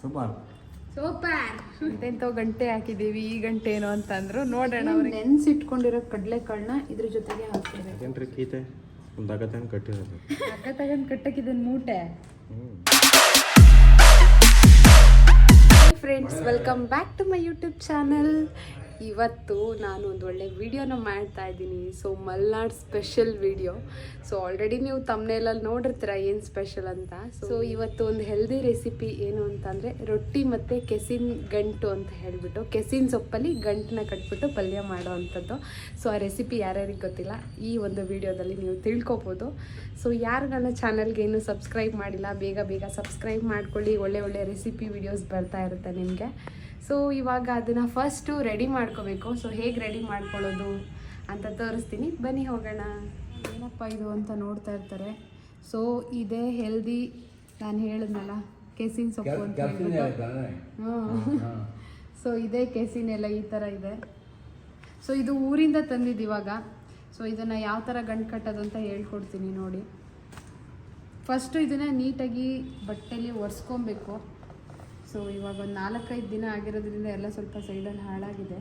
Super ಎಂತೆಂತೋ ಗಂಟೆ ಹಾಕಿದ್ದೀವಿ. ಈ ಗಂಟೆ ಏನು ಅಂತಂದ್ರು ನೋಡೋಣ. ಅವ್ರು ನೆನ್ಸಿಟ್ಕೊಂಡಿರೋ ಕಡಲೆಕಾಳನ್ನ ಇದ್ರ ಜೊತೆಗೆ ಹಾಕ್ತಾರೆ. ಅದೇನ್ರಿ ಕೀತೆ ಒಂದು ಹಗ್ಗ ತಗೊಂಡು ಕಟ್ಟಿರೋದು. ಹಗ್ಗ ತಗೊಂಡು ಕಟ್ಟಕ್ಕಿದನ್ ಮೂಟೆ. Friends, welcome back to my YouTube channel. ಇವತ್ತು ನಾನು ಒಂದು ಒಳ್ಳೆ ವಿಡಿಯೋನ ಮಾಡ್ತಾ ಇದ್ದೀನಿ. So Malnad special video. So already ನೀವು ತಮ್ಮನೇಲಲ್ಲಿ ನೋಡಿರ್ತೀರ ಏನು ಸ್ಪೆಷಲ್ ಅಂತ. ಸೊ ಇವತ್ತು ಒಂದು ಹೆಲ್ದಿ ರೆಸಿಪಿ ಏನು ಅಂತಂದರೆ ರೊಟ್ಟಿ ಮತ್ತು ಕೆಸಿನ ಗಂಟು ಅಂತ ಹೇಳಿಬಿಟ್ಟು ಕೆಸಿನ ಸೊಪ್ಪಲ್ಲಿ ಗಂಟನ್ನ ಕಟ್ಬಿಟ್ಟು ಪಲ್ಯ ಮಾಡೋ ಅಂಥದ್ದು. ಸೊ ಆ ರೆಸಿಪಿ ಯಾರ್ಯಾರಿಗೆ ಗೊತ್ತಿಲ್ಲ, ಈ ಒಂದು ವಿಡಿಯೋದಲ್ಲಿ ನೀವು ತಿಳ್ಕೊಬೋದು. ಸೊ ಯಾರು ನನ್ನ ಚಾನಲ್ಗೆ ಇನ್ನೂ ಸಬ್ಸ್ಕ್ರೈಬ್ ಮಾಡಿಲ್ಲ, ಬೇಗ ಸಬ್ಸ್ಕ್ರೈಬ್ ಮಾಡ್ಕೊಳ್ಳಿ. ಒಳ್ಳೆ ರೆಸಿಪಿ ವಿಡಿಯೋಸ್ ಬರ್ತಾ ಇರುತ್ತೆ ನಿಮಗೆ. ಸೊ ಇವಾಗ ಅದನ್ನು ಫಸ್ಟು ರೆಡಿ ಮಾಡ್ಕೋಬೇಕು. ಸೊ ಹೇಗೆ ರೆಡಿ ಮಾಡ್ಕೊಳ್ಳೋದು ಅಂತ ತೋರಿಸ್ತೀನಿ, ಬನ್ನಿ ಹೋಗೋಣ. ಏನಪ್ಪ ಇದು ಅಂತ ನೋಡ್ತಾ ಇರ್ತಾರೆ. ಸೊ ಇದೇ ಹೆಲ್ದಿ, ನಾನು ಹೇಳಿದ್ನಲ್ಲ ಕೆಸಿನ ಸೊಪ್ಪು ಅಂತ ಹೇಳ್ಬಿಟ್ಟು. ಸೊ ಇದೇ ಕೆಸಿನೆಲ್ಲ ಈ ಥರ ಇದೆ. ಸೊ ಇದು ಊರಿಂದ ತಂದಿದ್ದು ಇವಾಗ. ಸೊ ಇದನ್ನು ಯಾವ ಥರ ಗಂಟು ಕಟ್ಟೋದು ಅಂತ ಹೇಳ್ಕೊಡ್ತೀನಿ ನೋಡಿ. ಫಸ್ಟು ಇದನ್ನು ನೀಟಾಗಿ ಬಟ್ಟೆಲಿ ಒರೆಸ್ಕೊಬೇಕು. ಸೊ ಇವಾಗ ಒಂದು 4-5 ದಿನ ಆಗಿರೋದ್ರಿಂದ ಎಲ್ಲ ಸ್ವಲ್ಪ ಸೈಡಲ್ಲಿ ಹಾಳಾಗಿದೆ.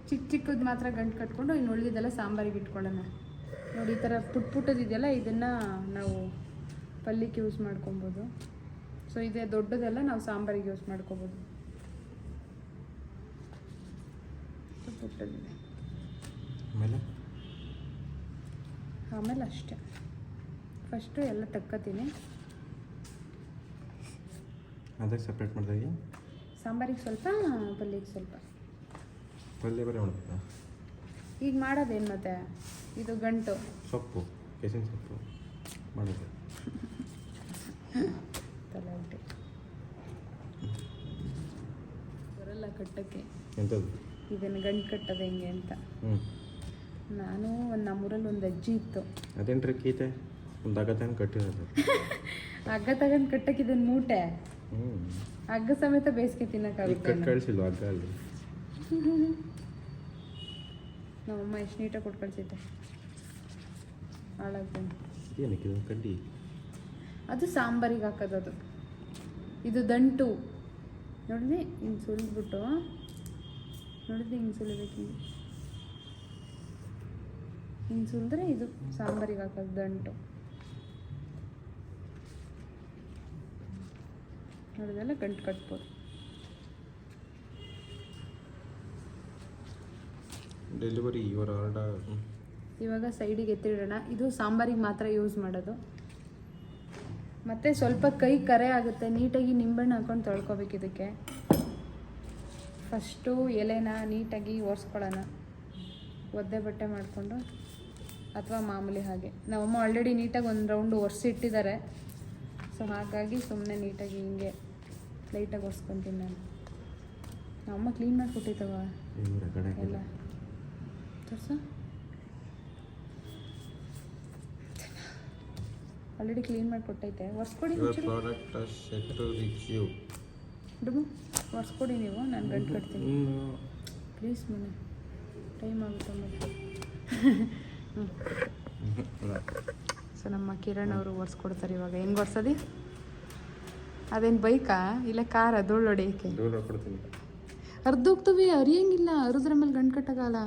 ಚಿಕ್ಕದು ಮಾತ್ರ ಗಂಟು ಕಟ್ಕೊಂಡು ಇನ್ನು ಉಳಿದಿದ್ದೆಲ್ಲ ಸಾಂಬಾರಿಗೆ ಇಟ್ಕೊಳ್ಳೋಣ. ನೋಡಿ ಈ ಥರ ಪುಟ್ಟದಿದೆಯಲ್ಲ, ಇದನ್ನು ನಾವು ಪಲ್ಯಕ್ಕೆ ಯೂಸ್ ಮಾಡ್ಕೊಬೋದು. ಸೊ ಇದೇ ದೊಡ್ಡದೆಲ್ಲ ನಾವು ಸಾಂಬಾರಿಗೆ ಯೂಸ್ ಮಾಡ್ಕೊಬೋದು. ಪುಟ್ಟದಿದೆ ಆಮೇಲೆ ಅಷ್ಟೇ. ಫಸ್ಟು ಎಲ್ಲ ತಕ್ಕತೀನಿ. ಅದಕ್ಕೆ ಸಪ್ರೇಟ್ ಮಾಡಿದಾಗ ಸಾಂಬಾರಿಗೆ ಸ್ವಲ್ಪ, ಪಲ್ಯಕ್ಕೆ ಸ್ವಲ್ಪ. ಪಲ್ಯ ಬರೀ ಮಾಡ್ಬೇಕಾ? ಈಗ ಮಾಡೋದೇನು ಮತ್ತೆ? ಇದು ಗಂಟು ಸೊಪ್ಪು, ಕೆಸಿನ ಸೊಪ್ಪು ಮಾಡೋದು. ತಲೆ ಉಂಟು ಬರಲ್ಲ ಕಟ್ಟಕ್ಕೆ. ಎಂಥದ್ದು ಇದನ್ನು ಗಂಟು ಕಟ್ಟೋದು ಹೆಂಗೆ ಅಂತ. ನಾನು ನಮ್ಮೂರಲ್ಲಿ ಒಂದು ಅಜ್ಜಿ ಇತ್ತು. ಅದೇನ್ರಿ ಕೀತೆ ಒಂದು ಹಗ್ಗ ತಗೊಂಡು ಕಟ್ಟಿರೋದು. ಹಗ್ಗ ತಗೊಂಡು ಕಟ್ಟಕ್ಕೆ ಇದನ್ನು ಮೂಟೆ. ಹಗ್ಗ ಸಮೇತ ಬೇಸಿಗೆ ತಿನ್ನಕ್ಕಾಗುತ್ತೆ. ಕಳಿಸಿಲ್ವ ಹಗ್ಗ ಅಲ್ಲಿ? ನಮ್ಮಮ್ಮ ಎಷ್ಟು ನೀಟಾಗಿ ಕೊಟ್ಟು ಕಳಿಸಿದ್ದೆ. ಹಾಳಾಗ್ತಾನೆ. ಏನಕ್ಕೆ ಇದು ಕಡ್ಡಿ? ಅದು ಸಾಂಬಾರಿಗೆ ಹಾಕೋದು. ಅದು ಇದು ದಂಟು ನೋಡಿದೆ. ಹಿಂಗೆ ಸುಲಿದ್ಬಿಟ್ಟು ನೋಡಿದ್ರೆ ಹಿಂಗೆ ಸುಲಿಬೇಕು. ಹಿಂಗೆ ಸುಲಿದ್ರೆ ಇದು ಸಾಂಬಾರಿಗೆ ಹಾಕೋದು ದಂಟು. ನೋಡಿದೆಲ್ಲ ಗಂಟು ಕಟ್ಬೋದು. Delivery your order. ಇವಾಗ ಸೈಡಿಗೆ ಎತ್ತಿಡೋಣ. ಇದು ಸಾಂಬಾರಿಗೆ ಮಾತ್ರ ಯೂಸ್ ಮಾಡೋದು. ಮತ್ತು ಸ್ವಲ್ಪ ಕೈ ಕರೆ ಆಗುತ್ತೆ. ನೀಟಾಗಿ ನಿಂಬೆಹಣ್ಣು ಹಾಕ್ಕೊಂಡು ತೊಳ್ಕೊಬೇಕು. ಇದಕ್ಕೆ ಫಸ್ಟು ಎಲೆನ ನೀಟಾಗಿ ಒರೆಸ್ಕೊಳ್ಳೋಣ. ಒದ್ದೆ ಬಟ್ಟೆ ಮಾಡಿಕೊಂಡು ಅಥವಾ ಮಾಮೂಲಿ ಹಾಗೆ. ನಮ್ಮಮ್ಮ ಆಲ್ರೆಡಿ ನೀಟಾಗಿ ಒಂದು ರೌಂಡು ಒರೆಸಿಟ್ಟಿದ್ದಾರೆ. ಸೊ ಹಾಗಾಗಿ ಸುಮ್ಮನೆ ನೀಟಾಗಿ ಹಿಂಗೆ ಲೈಟಾಗಿ ಒರೆಸ್ಕೊತೀನಿ ನಾನು. ನಮ್ಮಮ್ಮ ಕ್ಲೀನ್ ಮಾಡಿ ಕೊಟ್ಟಿತ್ತವ ಎಲ್ಲ. ತೋರ್ಸ, ಆಲ್ರೆಡಿ ಕ್ಲೀನ್ ಮಾಡಿ ಕೊಟ್ಟೈತೆ. ಒರೆಸ್ಕೊಡಿ, ಒರೆಸ್ಕೊಡಿ ನೀವು. ನಾನು ಗಂಟು ಕಟ್ತೀನಿ ಪ್ಲೀಸ್. ಮನೆ ಟೈಮ್ ಆಗುತ್ತೆ ಮತ್ತೆ. ಸೊ ನಮ್ಮ ಕಿರಣ್ ಅವರು ಒರೆಸ್ಕೊಡ್ತಾರೆ ಇವಾಗ. ಹೆಂಗೆ ಒರೆಸೋದಿ? ಅದೇನು ಬೈಕಾ ಇಲ್ಲ ಕಾರ? ಧೂಳು ಹೊಡಿಯೋಕ್ಕೆ ಅರ್ಧೋಗ್ತವೆ. ಅರಿಯಂಗಿಲ್ಲ. ಅರಿದ್ರ ಮೇಲೆ ಗಂಟು ಕಟ್ಟೋಕ್ಕಲ್ಲ.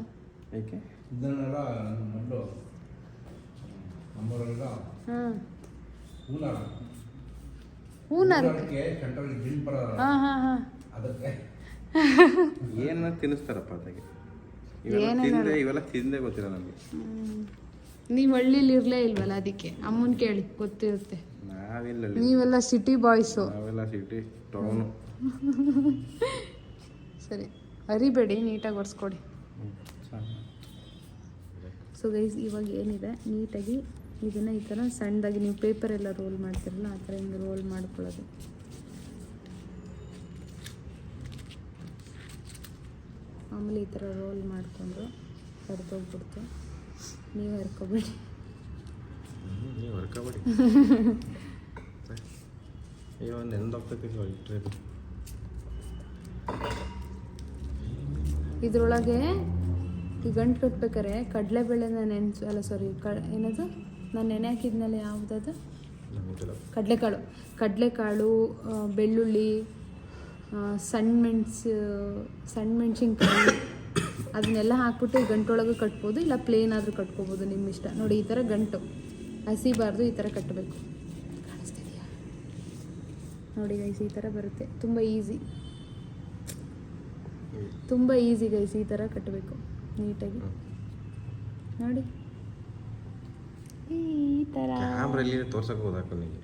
ಏನು ತಿನ್ನಿಸ್ತಾರಪ್ಪ ಅದಾಗೆ? ಇವೆಲ್ಲ ತಿಂದೇ ಗೊತ್ತಿಲ್ಲ ನನಗೆ. ನೀವು ಹಳ್ಳಿಲಿ ಇರಲೇ ಇಲ್ವಲ್ಲ, ಅದಕ್ಕೆ ಅಮ್ಮನ ಕೇಳಿ ಗೊತ್ತಿರುತ್ತೆ. ನಾವೆಲ್ಲ ನೀವೆಲ್ಲ ಸಿಟಿ ಬಾಯ್ಸು. ನಾವೆಲ್ಲ ಸಿಟಿ ಟೌನು. ಸರಿ, ಅರಿಬೇಡಿ, ನೀಟಾಗಿ ಒರೆಸ್ಕೊಡಿ. ಸೊ ಗೈಸ್, ಇವಾಗ ಏನಿದೆ ನೀಟಾಗಿ ಇದನ್ನು ಈ ಥರ ಸಣ್ಣದಾಗಿ ನೀವು ಪೇಪರೆಲ್ಲ ರೋಲ್ ಮಾಡ್ತಿರಲ್ಲ ಆ ಥರ ಹಿಂಗೆ ರೋಲ್ ಮಾಡ್ಕೊಳ್ಳೋದು. ಆಮೇಲೆ ಈ ಥರ ರೋಲ್ ಮಾಡಿಕೊಂಡು ಹರಿದೋಗ್ಬಿಡ್ತು. ನೀವು ಹರ್ಕೊಬೇಡಿ. ಇದ್ರೊಳಗೆ ಈ ಗಂಟು ಕಟ್ಬೇಕಾರೆ ಕಡಲೆಬೇಳೆನ ಏನದು ನಾನು ನೆನೆ ಹಾಕಿದ್ಮೇಲೆ ಯಾವುದದು ಕಡಲೆಕಾಳು ಕಡಲೆಕಾಳು, ಬೆಳ್ಳುಳ್ಳಿ, ಸಣ್ಣ ಮೆಣಸಿನ್ಕಾಯಿ ಅದನ್ನೆಲ್ಲ ಹಾಕ್ಬಿಟ್ಟು ಈ ಗಂಟೊಳಗೆ ಕಟ್ಬೋದು, ಇಲ್ಲ ಪ್ಲೇನ್ ಆದರೂ ಕಟ್ಕೋಬೋದು, ನಿಮ್ಮ ಇಷ್ಟ. ನೋಡಿ ಈ ಥರ ಗಂಟು ಹಸಿಬಾರ್ದು, ಈ ಥರ ಕಟ್ಟಬೇಕು. ಕಾಣಿಸ್ತಿದೆಯಾ ನೋಡಿ ಗೈಸ್, ಈ ಥರ ಬರುತ್ತೆ. ತುಂಬ ಈಸಿ ಗೈಸ್, ಈ ಥರ ಕಟ್ಟಬೇಕು ನೀಟಾಗಿ. ನೋಡಿ ಈ ಥರ. ಕ್ಯಾಮ್ರಾ ಇಲ್ಲಿ ತೋರ್ಸಕ್ಕೆ ಹೋದಾಕು ನಿಮಗೆ.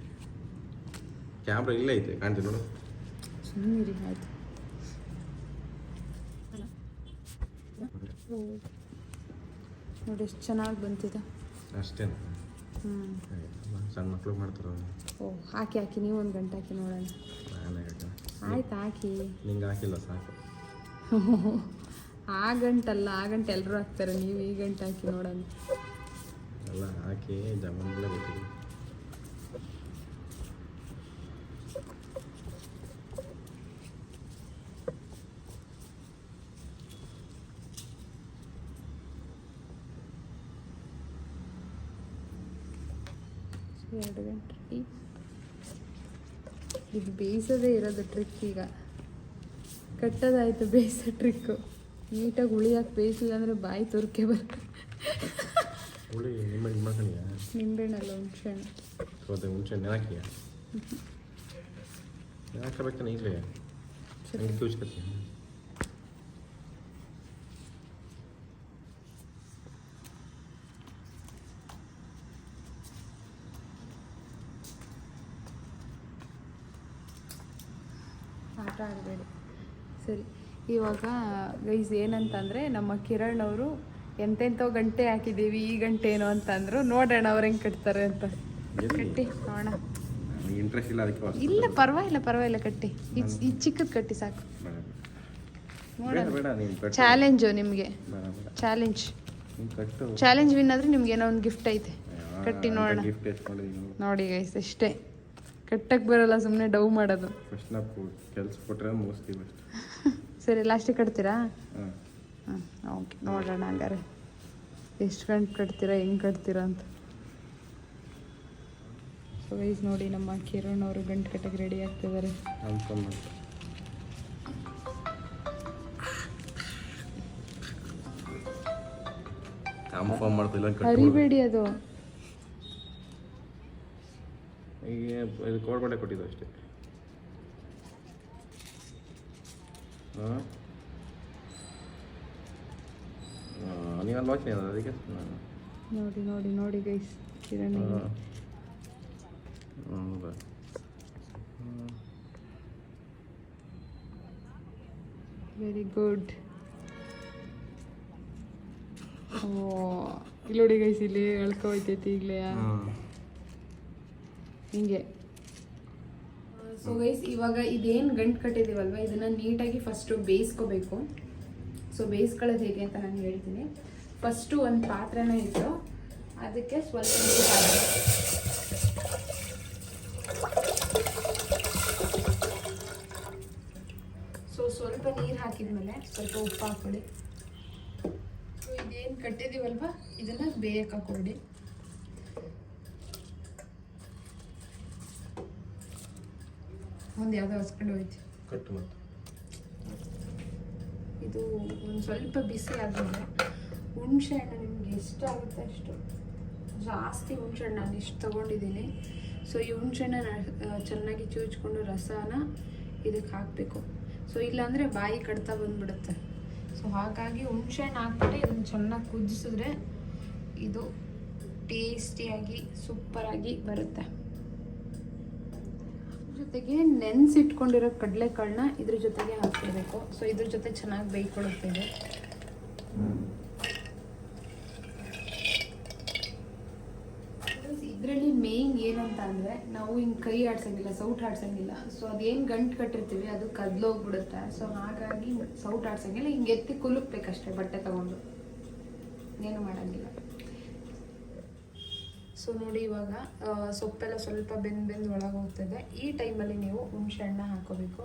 ಕ್ಯಾಮ್ರಾ ಇಲ್ಲೇ ಐತೆ, ಕಾಣ್ತೀವಿ ನೋಡು. ಸುಮ್ಮನಿರಿ ಆಯ್ತು. ನೋಡಿ ಎಷ್ಟು ಚೆನ್ನಾಗಿ ಬಂತಿದೆ. ಅಷ್ಟೇನು ಸಣ್ಣ ಮಕ್ಳು ಮಾಡ್ತಾರೆ. ಓ ಹಾಕಿ ನೀವು ಒಂದು ಗಂಟೆ ಹಾಕಿ ನೋಡೋಣ. ನಾನೇ ಆಯ್ತು ಹಾಕಿ. ನಿಂಗೆ ಹಾಕಿಲ್ಲ ಸಾಕು. ಆ ಗಂಟಲ್ಲ, ಆ ಗಂಟೆ ಎಲ್ಲರೂ ಹಾಕ್ತಾರೆ, ನೀವು ಈ ಗಂಟೆ ಹಾಕಿ ನೋಡೋಣ. ಎಲ್ಲ ಹಾಕಿ ಜಮನ್ಗಳೇ ಗೊತ್ತಿದೆ. ಎರಡು ಗಂಟೆ ಇದು ಬೇಯಿಸೋದೇ ಇರೋದು ಟ್ರಿಕ್. ಈಗ ಕಟ್ಟೋದಾಯ್ತು, ಬೇಯಿಸೋ ಟ್ರಿಕ್ಕು. ನೀಟಾಗಿ ಹುಳಿ ಹಾಕಿ ಬೇಯಿಸಿಲ್ಲ ಅಂದರೆ ಬಾಯಿ ತುರ್ಕೆ ಬರುತ್ತೆ. ಹುಳಿ ನಿಂಬೆಹಣ್ಣು ಮಾಡ್ಕೊಂಡಿಯಾ? ನಿಂಬೆಹಣ್ಣಲ್ಲ, ಹುಣಸೆಹಣ್ಣು. ಹುಣಸೆಹಣ್ಣು ಹಾಕಿಯಾ? ಹಾಕಬೇಕಂತ ಈಗಲೇ ಕ್ಯೂಚ್ಕತ್ತೀನಿ. ಆಟ ಆಡಬೇಡಿ. ಸರಿ, ಇವಾಗ ಗೈಸ್ ಏನಂತಂದರೆ, ನಮ್ಮ ಕಿರಣ್ ಅವರು ಎಂತೆಂಥೋ ಗಂಟೆ ಹಾಕಿದ್ದೀವಿ, ಈ ಗಂಟೆ ಏನು ಅಂತಂದರು. ನೋಡೋಣ ಅವ್ರು ಹೆಂಗೆ ಕಟ್ತಾರೆ ಅಂತ. ಕಟ್ಟಿ ನೋಡೋಣ. ಇಂಟ್ರೆಸ್ಟ್ ಇಲ್ಲ ಅದಕ್ಕೆ. ಇಲ್ಲ ಪರವಾಗಿಲ್ಲ ಕಟ್ಟಿ. ಇದು ಚಿಕ್ಕದು ಕಟ್ಟಿ ಸಾಕು. ನೋಡೋಣ. ಚಾಲೆಂಜು ನಿಮಗೆ, ಚಾಲೆಂಜ್ ವಿನ್ ಆದರೆ ನಿಮ್ಗೆ ಏನೋ ಒಂದು ಗಿಫ್ಟ್ ಐತೆ. ಕಟ್ಟಿ ನೋಡೋಣ. ನೋಡಿ ಗೈಸ್, ಇಷ್ಟೇ. ಕಟ್ಟಕ್ಕೆ ಬರಲ್ಲ, ಸುಮ್ಮನೆ ಡವ್ ಮಾಡೋದು. ಕೆಲಸ ಕೊಟ್ಟರೆ ಮುಗಿಸ್ತೀವಿ. ಸರಿ, ಲಾಸ್ಟಿಗೆ ಕಟ್ತೀರಾ? ಹಾಂ ಓಕೆ, ನೋಡೋಣ ಹಂಗಾರೆ ಎಷ್ಟು ಗಂಟೆ ಕಟ್ತೀರಾ, ಹೆಂಗೆ ಕಟ್ತೀರಾ ಅಂತ. ಸೊ ಗೈಸ್ ನೋಡಿ, ನಮ್ಮ ಕಿರಣ್ ಅವರು ಗಂಟು ಕಟ್ಟಕ್ಕೆ ರೆಡಿ ಆಗ್ತಿದ್ದಾರೆ. ಹರಿಬೇಡಿ, ಅದು ಈಗ ಇದು ಕೋಡ್ಬಟ್ಟೆ ಕೊಟ್ಟಿದ್ದು ಅಷ್ಟೇ. ನೀವಲ್ಲಿ ವಾಚ್ ಅದಕ್ಕೆ ನೋಡಿ ಗೈಸ್, ಕಿರಣ್ ವೆರಿ ಗುಡ್. ಇಲ್ಲಿ ನೋಡಿ ಗೈಸ್, ಇಲ್ಲಿ ಎಳ್ಕೊಯ್ತೈತಿ ಈಗಲೇ ಹಿಂಗೆ. ಸೊ ಗೈಸ್, ಇವಾಗ ಇದೇನು ಗಂಟು ಕಟ್ಟಿದ್ದೀವಲ್ವ, ಇದನ್ನು ನೀಟಾಗಿ ಫಸ್ಟು ಬೇಯಿಸ್ಕೋಬೇಕು. ಸೊ ಬೇಯಿಸ್ಕೊಳ್ಳೋದು ಹೇಗೆ ಅಂತ ನಾನು ಹೇಳ್ತೀನಿ. ಫಸ್ಟು ಒಂದು ಪಾತ್ರೆನ ಇಟ್ಟು ಅದಕ್ಕೆ ಸ್ವಲ್ಪ ನೀರು ಹಾಕಿ, ಸೊ ಸ್ವಲ್ಪ ನೀರು ಹಾಕಿದ್ಮೇಲೆ ಸ್ವಲ್ಪ ಉಪ್ಪು ಹಾಕ್ಕೊಳ್ಳಿ. ಸೊ ಇದೇನು ಕಟ್ಟಿದ್ದೀವಲ್ವ, ಇದನ್ನು ಬೇಯಕ್ಕೆ ಹಾಕ್ಕೊಡಿ. ಒಂದು ಯಾವುದೋ ಹಸ್ಕೊಂಡು ಹೋಯ್ತು. ಇದು ಒಂದು ಸ್ವಲ್ಪ ಬಿಸಿ ಆದಮೇಲೆ ಹುಣಸೆ ಹಣ್ಣು ನಿಮ್ಗೆ ಎಷ್ಟಾಗುತ್ತೆ ಅಷ್ಟು, ಜಾಸ್ತಿ ಹುಣಸೆ ಹಣ್ಣು ನಾನು ಇಷ್ಟು ತೊಗೊಂಡಿದ್ದೀನಿ. ಸೊ ಈ ಹುಣಸೆ ಹಣ್ಣನ್ನು ಚೆನ್ನಾಗಿ ಚೂಚ್ಕೊಂಡು ರಸನ ಇದಕ್ಕೆ ಹಾಕಬೇಕು. ಸೊ ಇಲ್ಲಾಂದರೆ ಬಾಯಿ ಕಡ್ತಾ ಬಂದುಬಿಡುತ್ತೆ. ಸೊ ಹಾಗಾಗಿ ಹುಣಸೆ ಹಣ್ಣು ಹಾಕ್ಬಿಟ್ಟು ಇದನ್ನು ಚೆನ್ನಾಗಿ ಕುದಿಸಿದ್ರೆ ಇದು ಟೇಸ್ಟಿಯಾಗಿ ಸೂಪರಾಗಿ ಬರುತ್ತೆ. ಜೊತೆಗೆ ನೆನೆಸಿಟ್ಕೊಂಡಿರೋ ಕಡಲೆಕಾಳನ್ನ ಇದ್ರ ಜೊತೆಗೆ ಹಾಕಿರಬೇಕು. ಸೊ ಇದ್ರ ಜೊತೆ ಚೆನ್ನಾಗಿ ಬೇಯ್ಕೊಳ್ಳುತ್ತೆ ಇದು. ಇದರಲ್ಲಿ ಮೇಯ್ನ್ ಏನಂತ ಅಂದರೆ, ನಾವು ಹಿಂಗೆ ಕೈ ಆಡ್ಸಂಗಿಲ್ಲ, ಸೌಟ್ ಆಡ್ಸಂಗಿಲ್ಲ. ಸೊ ಅದೇನು ಗಂಟು ಕಟ್ಟಿರ್ತೀವಿ ಅದು ಕದ್ಲೋಗ್ಬಿಡುತ್ತೆ. ಸೊ ಹಾಗಾಗಿ ಸೌಟ್ ಆಡ್ಸಂಗಿಲ್ಲ, ಹಿಂಗೆ ಎತ್ತಿ ಕುಲುಕ್ಬೇಕಷ್ಟೇ ಬಟ್ಟೆ ತಗೊಂಡು, ಏನು ಮಾಡೋಂಗಿಲ್ಲ. ಸೊ ನೋಡಿ, ಇವಾಗ ಸೊಪ್ಪೆಲ್ಲ ಸ್ವಲ್ಪ ಬೆಂದು ಒಳಗೆ ಹೋಗ್ತದೆ. ಈ ಟೈಮಲ್ಲಿ ನೀವು ಹುಣಸೆ ಹಣ್ಣು ಹಾಕೋಬೇಕು.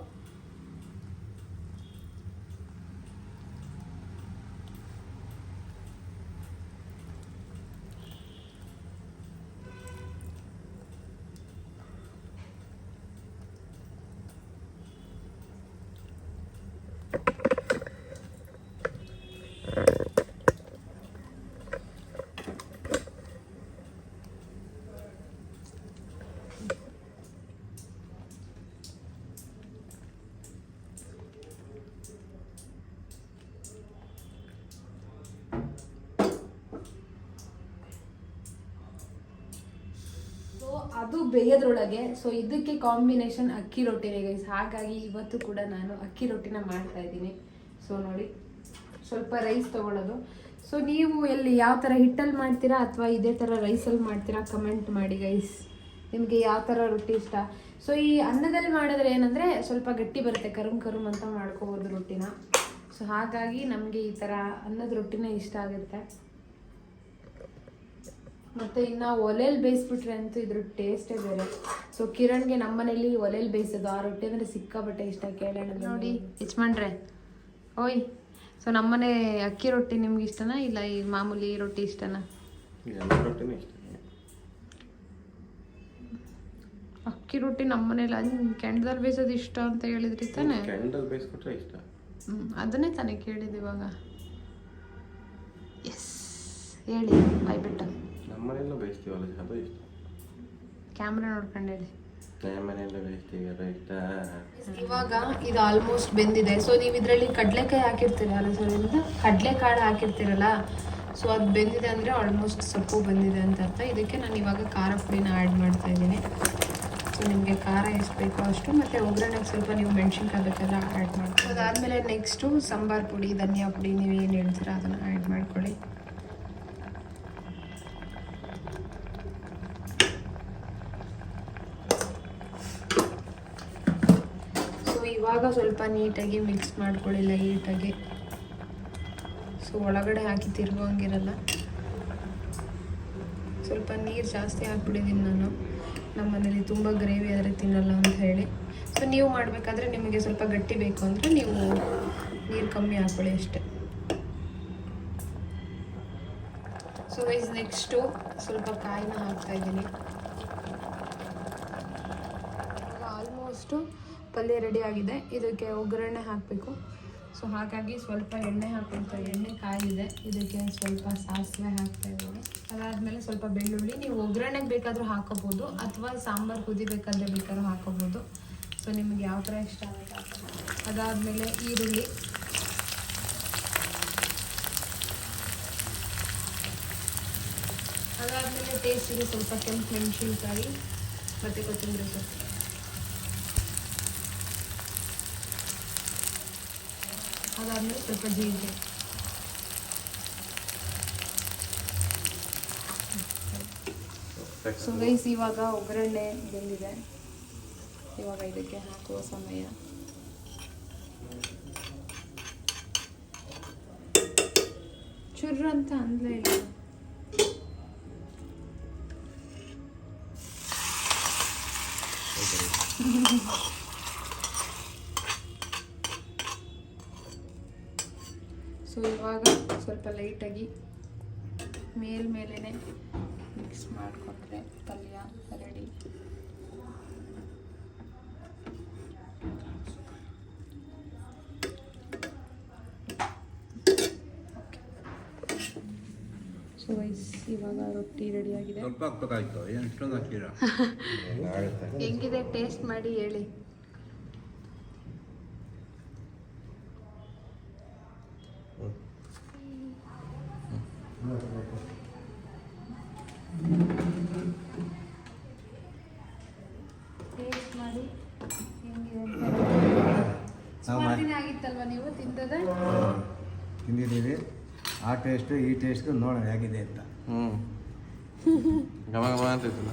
ಅದು ಬೇಯೋದ್ರೊಳಗೆ. ಸೊ ಇದಕ್ಕೆ ಕಾಂಬಿನೇಷನ್ ಅಕ್ಕಿ ರೊಟ್ಟಿನೇ ಗೈಸ್. ಹಾಗಾಗಿ ಇವತ್ತು ಕೂಡ ನಾನು ಅಕ್ಕಿ ರೊಟ್ಟಿನ ಮಾಡ್ತಾ ಇದ್ದೀನಿ. ಸೊ ನೋಡಿ, ಸ್ವಲ್ಪ ರೈಸ್ ತೊಗೊಳ್ಳೋದು. ಸೊ ನೀವು ಎಲ್ಲಿ ಯಾವ ಥರ ಹಿಟ್ಟಲ್ಲಿ ಮಾಡ್ತೀರಾ ಅಥವಾ ಇದೇ ಥರ ರೈಸಲ್ಲಿ ಮಾಡ್ತೀರಾ ಕಮೆಂಟ್ ಮಾಡಿ ಗೈಸ್. ನಿಮಗೆ ಯಾವ ಥರ ರೊಟ್ಟಿ ಇಷ್ಟ. ಸೊ ಈ ಅನ್ನದಲ್ಲಿ ಮಾಡಿದ್ರೆ ಏನಂದರೆ ಸ್ವಲ್ಪ ಗಟ್ಟಿ ಬರುತ್ತೆ, ಕರುಮ್ ಅಂತ ಮಾಡ್ಕೋಬೋದು ರೊಟ್ಟಿನ. ಸೊ ಹಾಗಾಗಿ ನಮಗೆ ಈ ಥರ ಅನ್ನದ ರೊಟ್ಟಿನೇ ಇಷ್ಟ ಆಗುತ್ತೆ. ಮತ್ತು ಇನ್ನು ಒಲೆಯಲ್ಲಿ ಬೇಯಿಸ್ಬಿಟ್ರೆ ಅಂತೂ ಇದ್ರ ಟೇಸ್ಟೇ ಬೇರೆ. ಸೊ ಕಿರಣ್ಗೆ ನಮ್ಮನೇಲಿ ಒಲೆಯಲ್ಲಿ ಬೇಯಿಸೋದು ಆ ರೊಟ್ಟಿ ಅಂದರೆ ಸಿಕ್ಕಾಬಟ್ಟೆ ಇಷ್ಟ. ಕೇಳೋಣ ನೋಡಿ ಯಜಮಾನ್ರೆ. ಓಯ್, ಸೊ ನಮ್ಮನೆ ಅಕ್ಕಿ ರೊಟ್ಟಿ ನಿಮ್ಗೆ ಇಷ್ಟನಾ ಇಲ್ಲ ಈ ಮಾಮೂಲಿ ರೊಟ್ಟಿ ಇಷ್ಟನಾ? ರೊಟ್ಟಿನೇ ಇಷ್ಟ. ಅಕ್ಕಿ ರೊಟ್ಟಿ ನಮ್ಮನೇಲಿ ಕೆಂಡದಲ್ಲಿ ಬೇಯಿಸೋದು ಇಷ್ಟ ಅಂತ ಹೇಳಿದ್ರಿ ತಾನೆ? ಕೆಂಡದಲ್ಲಿ ಬೇಯಿಸ್ಕೊಟ್ರೆ ಇಷ್ಟ. ಅದನ್ನೇ ತಾನೇ ಕೇಳಿದ್ದು ಇವಾಗ. ಎಸ್ ಹೇಳಿ ಬಾಯ್ ಬಿಟ್ಟ. ನಮ್ಮನೆಲ್ಲ ಬೇಯಿಸ್ತೀವಲ್ಲ ಅದು ಇಷ್ಟ. ಕ್ಯಾಮ್ರಾ ನೋಡ್ಕೊಂಡು ಹೇಳಿ. ನಮ್ಮನೆಲ್ಲ ಬೇಯಿಸ್ತೀವಿ ಅದು ಇಷ್ಟ. ಇವಾಗ ಇದು ಆಲ್ಮೋಸ್ಟ್ ಬೆಂದಿದೆ. ಸೊ ನೀವು ಇದರಲ್ಲಿ ಕಡಲೆಕಾಯಿ ಹಾಕಿರ್ತೀರಲ್ಲ, ಸೊ ಕಡಲೆಕಾಳು ಹಾಕಿರ್ತೀರಲ್ಲ, ಸೊ ಅದು ಬೆಂದಿದೆ ಅಂದರೆ ಆಲ್ಮೋಸ್ಟ್ ಸೊಪ್ಪು ಬೆಂದಿದೆ ಅಂತ ಅರ್ಥ. ಇದಕ್ಕೆ ನಾನು ಇವಾಗ ಖಾರ ಪುಡಿನ ಆ್ಯಡ್ ಮಾಡ್ತಾ ಇದ್ದೀನಿ. ಸೊ ನಿಮಗೆ ಖಾರ ಎಷ್ಟು ಬೇಕೋ ಅಷ್ಟು, ಮತ್ತು ಒಗ್ಗರಣೆಗೆ ಸ್ವಲ್ಪ ನೀವು ಮೆಣಸಿನ್ಕಾಯಿ ಬೇಕೆಲ್ಲ ಆ್ಯಡ್ ಮಾಡ್ಕೊಳ್ಳಿ. ಅದಾದಮೇಲೆ ನೆಕ್ಸ್ಟು ಸಾಂಬಾರು ಪುಡಿ, ಧನಿಯಾ ಪುಡಿ ನೀವು ಏನು ಹೇಳ್ತೀರ ಅದನ್ನು ಆ್ಯಡ್ ಮಾಡ್ಕೊಳ್ಳಿ. ಸೊ ಇವಾಗ ಸ್ವಲ್ಪ ನೀಟಾಗಿ ಮಿಕ್ಸ್ ಮಾಡ್ಕೊಳ್ಳಿ ಲೈಟಾಗಿ. ಸೊ ಒಳಗಡೆ ಹಾಕಿ ತಿರುಗೋಂಗಿರಲ್ಲ. ಸ್ವಲ್ಪ ನೀರು ಜಾಸ್ತಿ ಹಾಕ್ಬಿಟ್ಟಿದ್ದೀನಿ ನಾನು. ನಮ್ಮ ಮನೇಲಿ ತುಂಬ ಗ್ರೇವಿ ಆದರೆ ತಿನ್ನಲ್ಲ ಅಂತ ಹೇಳಿ. ಸೊ ನೀವು ಮಾಡಬೇಕಾದ್ರೆ ನಿಮಗೆ ಸ್ವಲ್ಪ ಗಟ್ಟಿ ಬೇಕು ಅಂದರೆ ನೀವು ನೀರು ಕಮ್ಮಿ ಹಾಕ್ಕೊಳ್ಳಿ ಅಷ್ಟೆ. ಸೊ ಗೈಸ್ ನೆಕ್ಸ್ಟು ಸ್ವಲ್ಪ ಕಾಯಿನ ಹಾಕ್ತಾಯಿದ್ದೀನಿ. ಆಲ್ಮೋಸ್ಟು ಪಲ್ಯ ರೆಡಿ ಆಗಿದೆ. ಇದಕ್ಕೆ ಒಗ್ಗರಣೆ ಹಾಕಬೇಕು. ಸೊ ಹಾಗಾಗಿ ಸ್ವಲ್ಪ ಎಣ್ಣೆ ಹಾಕ್ಕೊಳ್ತಾ, ಎಣ್ಣೆ ಕಾಯಿದೆ. ಇದಕ್ಕೆ ಸ್ವಲ್ಪ ಸಾಸಿವೆ ಹಾಕ್ತಾ ಇದ್ದೀನಿ. ಅದಾದಮೇಲೆ ಸ್ವಲ್ಪ ಬೆಳ್ಳುಳ್ಳಿ. ನೀವು ಒಗ್ಗರಣೆಗೆ ಬೇಕಾದರೂ ಹಾಕೋಬೋದು ಅಥವಾ ಸಾಂಬಾರು ಕುದಿಬೇಕಾದ್ರೆ ಬೇಕಾದ್ರೂ ಹಾಕೋಬೋದು. ಸೊ ನಿಮಗೆ ಯಾವ ಥರ ಇಷ್ಟ ಆಗುತ್ತೆ. ಅದಾದಮೇಲೆ ಈರುಳ್ಳಿ, ಅದಾದಮೇಲೆ ಟೇಸ್ಟಿಗೆ ಸ್ವಲ್ಪ ಕೆಂಪು ಮೆಣಸಿನ್ಕಾಯಿ ಮತ್ತು ಕೊತ್ತಂಬರಿ ಸೊಪ್ಪು. ಅದಾದಮೇಲೆ ಸ್ವಲ್ಪ ಜೀರಿಗೆ. ಸೊ ಗೈಸ್ ಇವಾಗ ಒಗ್ಗರಣೆ ಬೆಂದಿದೆ. ಇವಾಗ ಇದಕ್ಕೆ ಹಾಕುವ ಸಮಯ. ಚುರ್ರು ಅಂತ ಅಂದ್ಲೇ ಇಲ್ಲ. ಸೊ ಇವಾಗ ಸ್ವಲ್ಪ ಲೈಟಾಗಿ ಮೇಲ್ಮೇಲೆ ಮಿಕ್ಸ್ ಮಾಡಿಕೊಟ್ರೆ ಪಲ್ಯ ರೆಡಿ. ಸೊ ವೈಸ್ ಇವಾಗ ರೊಟ್ಟಿ ರೆಡಿಯಾಗಿದೆ. ಸ್ವಲ್ಪ ಹಾಕ್ಬೇಕಾಯ್ತು, ಏನು ಇಷ್ಟೊಂದು ಹಾಕ್ತೀರಾ? ಹೆಂಗಿದೆ ಟೇಸ್ಟ್ ಮಾಡಿ ಹೇಳಿ. ಟೇಸ್ಟ್ ಮಾಡಿ ಹೆಂಗಿದೆ ಅಂತ. ಸುಮಾರು ದಿನ ಆಗಿತ್ತಲ್ವ ನೀವು ತಿಂದದ? ತಿಂದಿದ್ದೀವಿ. ಆ ಟೇಸ್ಟು ಈ ಟೇಸ್ಟು ನೋಡೋಣ ಹೇಗಿದೆ ಅಂತ. ಘಮ ಘಮ ಅಂತಿತ್ತಲ್ಲ.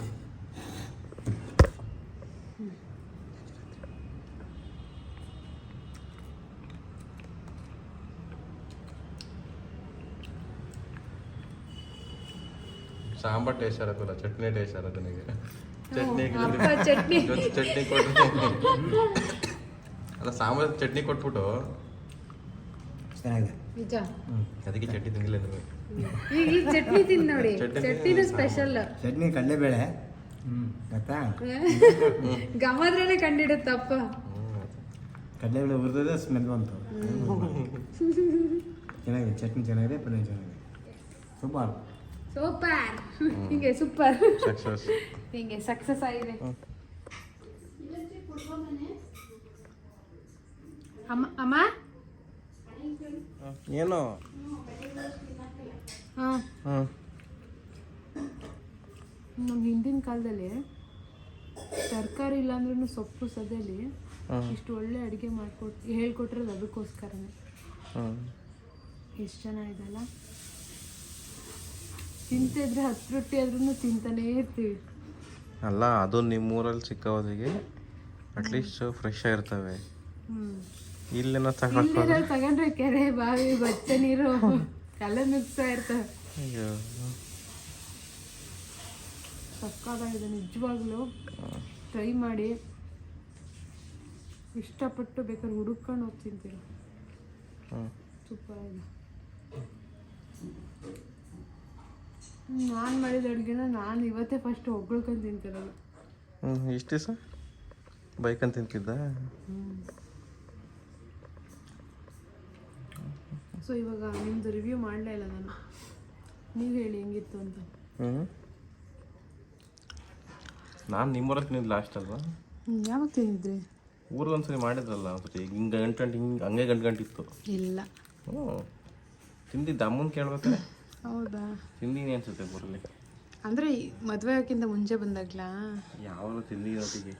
ಸಾಂಬಾರ್ ಟೇಸ್ಟ್ ಇರೋದಿಲ್ಲ, ಚಟ್ನಿ ಟೇಸ್ಟ್ ಇರೋದು ನನಗೆ. ಚಟ್ನಿ ಚಟ್ನಿ ಕೊಟ್ಟು ಅಲ್ಲ, ಸಾಂಬಾರ್ ಚಟ್ನಿ ಕೊಟ್ಬಿಟ್ಟು ಚೆನ್ನಾಗಿದೆ. ನಿಜ. ಅದಕ್ಕೆ ಚಟ್ನಿ ತಿಂದಿಲ್ಲ. ಈಗ ಚಟ್ನಿ ತಿಂದು ನೋಡಿ, ಚಟ್ನಿನೂ ಸ್ಪೆಷಲ್. ಚಟ್ನಿ ಕಡಲೆಬೇಳೆ ಗೊತ್ತಾ? ಗಮದ್ರಲ್ಲೇ ಕಂಡಿಡುತ್ತಪ್ಪ. ಕಡಲೆಬೇಳೆ ಹುರಿದ್ರೆ ಸ್ಮೆಲ್ ಬಂತು. ಚೆನ್ನಾಗಿದೆ, ಚಟ್ನಿ ಚೆನ್ನಾಗಿದೆ, ಪಲ್ಯ ಚೆನ್ನಾಗಿದೆ. Super super. ಹಿಂಗೆ ಸೂಪರ್, ಸಕ್ಸಸ್. ಹಿಂಗೆ ಸಕ್ಸಸ್ ಆಗಿದೆ. ಅಮ್ಮ ಅಮ್ಮ ಏನು ಹಾಂ, ನಮ್ಮ ಹಿಂದಿನ ಕಾಲದಲ್ಲಿ ತರಕಾರಿ ಇಲ್ಲಾಂದ್ರೂ ಸೊಪ್ಪು ಸದ್ಯಲಿ ಇಷ್ಟು ಒಳ್ಳೆ ಅಡುಗೆ ಹೇಳ್ಕೊಟ್ರದು ಅದಕ್ಕೋಸ್ಕರನೇ. ಎಷ್ಟು ಚೆನ್ನಾಗಿದೆಲ್ಲ. ತಿಂತಿದ್ರೆ 10 ರೊಟ್ಟಿ ಆದ್ರೂ ತಿಂತಾನೇ ಇರ್ತೀವಿ. ಅಲ್ಲ, ಅದು ನಿಮ್ಮೂರಲ್ಲಿ ಸಿಕ್ಕೋದಿಗೆ ಅಟ್ಲೀಸ್ಟ್ ಫ್ರೆಶ್ ಆಗಿರ್ತವೆ. ಇಲ್ಲೇನೋ ತಗೊಂಡ್ರೆ ಕೆರೆ ಬಾವಿ ಬಚ್ಚೆ ನೀರು ಎಲ್ಲ ಮಿಕ್ಸ್ತಾ ಇರ್ತವೆ. ಅಯ್ಯೋ, ಸಕ್ಕತ್ತಾಗಿದೆ ನಿಜವಾಗ್ಲೂ. ಟ್ರೈ ಮಾಡಿ, ಇಷ್ಟಪಟ್ಟು ಬೇಕಾದ್ರೆ ಹುಡುಕೊಂಡು ಹೋಗಿ ತಿಂತೀರ. ಸೂಪರ್ ಆಗಿದೆ. ನಾನು ಮಾಡಿದ ಅಡುಗೆನ ನಾನು ಇವತ್ತೇ ಫಸ್ಟ್ ಹೊಗಳ್ಕೊಂಡು ತಿಂತಿರೋದು. ಇಷ್ಟು ದಿವಸ ಬೈಕಂತ ತಿಂತಿದ್ದ. ಸೊ ಇವಾಗ ನಿಮ್ಮದು ರಿವ್ಯೂ ಮಾಡಲೇ ಇಲ್ಲ ನಾನು. ನೀವು ಹೇಳಿ ಹೆಂಗಿತ್ತು ಅಂತ. ನಾನು ನಿಮ್ಮೂರಲ್ಲಿ ತಿಂದಿದ್ದು ಲಾಸ್ಟ್ ಅಲ್ವಾ? ಯಾವಾಗ ತಿಂದಿದ್ರಿ? ಊರಲ್ಲಿ ಒಂದ್ಸರಿ ಮಾಡಿದ್ರಲ್ಲ ಒಂದ್ಸರಿ, ಹಿಂಗೆ ಹಂಗೆ ಗಂಟಿತ್ತು. ಇಲ್ಲ. ತಿಂದಿದ್ದ ಅಮ್ಮನ ಕೇಳ್ಬೇಕಾರೆ. ಹೌದಾ? ತಿಂದೀನಿ ಅನ್ಸುತ್ತೆ ಊರಲ್ಲಿ. ಅಂದರೆ ಮದುವೆ ಹಾಕಿಂತ ಮುಂಚೆ ಬಂದಾಗ್ಲಾ? ಯಾವಾಗ ತಿಂದಿರೋತಿಗೆ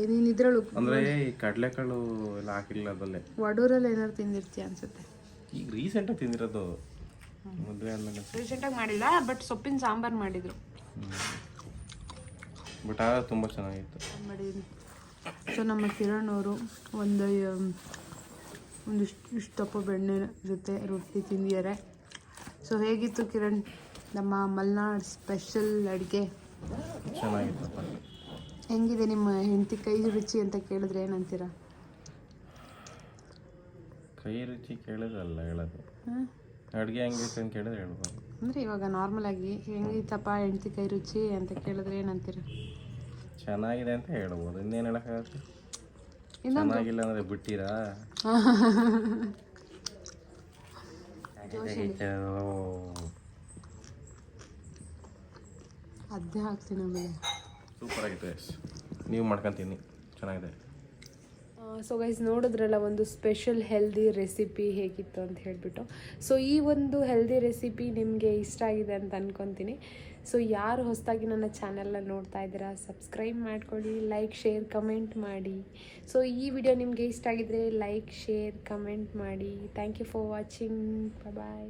ನೀನು ಇದ್ರಳು ಅಂದರೆ ಈ ಕಡಲೆಕಾಳು ಎಲ್ಲ ಹಾಕಿಲ್ಲ ಅದಲ್ಲೇ. ವಡೂರಲ್ಲಿ ಏನಾದ್ರು ತಿಂದಿರ್ತೀಯ ಅನ್ಸುತ್ತೆ. ಈಗ ರೀಸೆಂಟಾಗಿ ತಿಂದಿರೋದು, ಮದುವೆ ಆದಮೇಲೆ. ರೀಸೆಂಟಾಗಿ ಮಾಡಿಲ್ಲ, ಬಟ್ ಸೊಪ್ಪಿನ ಸಾಂಬಾರು ಮಾಡಿದರು. ಬಟ್ ಆಗ ತುಂಬ ಚೆನ್ನಾಗಿತ್ತು. ಮಾಡಿದ್ದೀನಿ. ಸೊ ನಮ್ಮ ಕಿರಣ್ ಅವರು ಒಂದಿಷ್ಟು ದಪ್ಪ ಬೆಣ್ಣೆ ಜೊತೆ ರೊಟ್ಟಿ ತಿಂದಿದ್ದಾರೆ. ಸೊ ಹೇಗಿತ್ತು ಕಿರಣ್ ನಮ್ಮ ಮಲೆನಾಡು ಸ್ಪೆಷಲ್ ಅಡುಗೆ? ಚೆನ್ನಾಗಿತ್ತಪ್ಪ. ಹೆಂಗಿದೆ ನಿಮ್ಮ ಹೆಂಡತಿ ಕೈ ರುಚಿ ಅಂತ ಕೇಳಿದ್ರೆ ಏನಂತೀರ? ಕೈ ರುಚಿ ಕೇಳಿದ್ರಲ್ಲ ಹೇಳೋದು. ಅಡುಗೆ ಹೆಂಗಿತ್ತು ಅಂತ ಕೇಳಿದ್ರೆ ಹೇಳ್ಬೋದು. ಅಂದರೆ ಇವಾಗ ನಾರ್ಮಲಾಗಿ ಹೆಂಗಿತ್ತಪ್ಪ ಹೆಂಡತಿ ಕೈ ರುಚಿ ಅಂತ ಕೇಳಿದ್ರೆ ಏನಂತೀರ? ಚೆನ್ನಾಗಿದೆ ಅಂತ ಹೇಳ್ಬೋದು. ಇನ್ನೇನು ಹೇಳೋಕ್ಕಾಗತ್ತೆ? ಚೆನ್ನಾಗಿಲ್ಲ ಅಂದರೆ ಬಿಟ್ಟಿರಾ? ಅದೇ ಹಾಕ್ತೀನಿ ಆಮೇಲೆ. ಸೂಪರ್ ಆಗಿದೆ. ನೀವು ಮಾಡ್ಕೊತೀನಿ, ಚೆನ್ನಾಗಿದೆ. ಸೊ ಗೈಸ್ ನೋಡಿದ್ರಲ್ಲ ಒಂದು ಸ್ಪೆಷಲ್ ಹೆಲ್ದಿ ರೆಸಿಪಿ ಹೇಗಿತ್ತು ಅಂತ ಹೇಳಿಬಿಟ್ಟು. ಸೊ ಈ ಒಂದು ಹೆಲ್ದಿ ರೆಸಿಪಿ ನಿಮಗೆ ಇಷ್ಟ ಆಗಿದೆ ಅಂತ ಅಂದ್ಕೊತೀನಿ. ಸೊ ಯಾರು ಹೊಸದಾಗಿ ನನ್ನ ಚಾನಲ್ನ ನೋಡ್ತಾ ಇದ್ದೀರಾ, ಸಬ್ಸ್ಕ್ರೈಬ್ ಮಾಡ್ಕೊಳ್ಳಿ, ಲೈಕ್ ಶೇರ್ ಕಮೆಂಟ್ ಮಾಡಿ. ಸೊ ಈ ವಿಡಿಯೋ ನಿಮಗೆ ಇಷ್ಟ ಆಗಿದ್ರೆ ಲೈಕ್ ಶೇರ್ ಕಮೆಂಟ್ ಮಾಡಿ. Thank you for watching. Bye.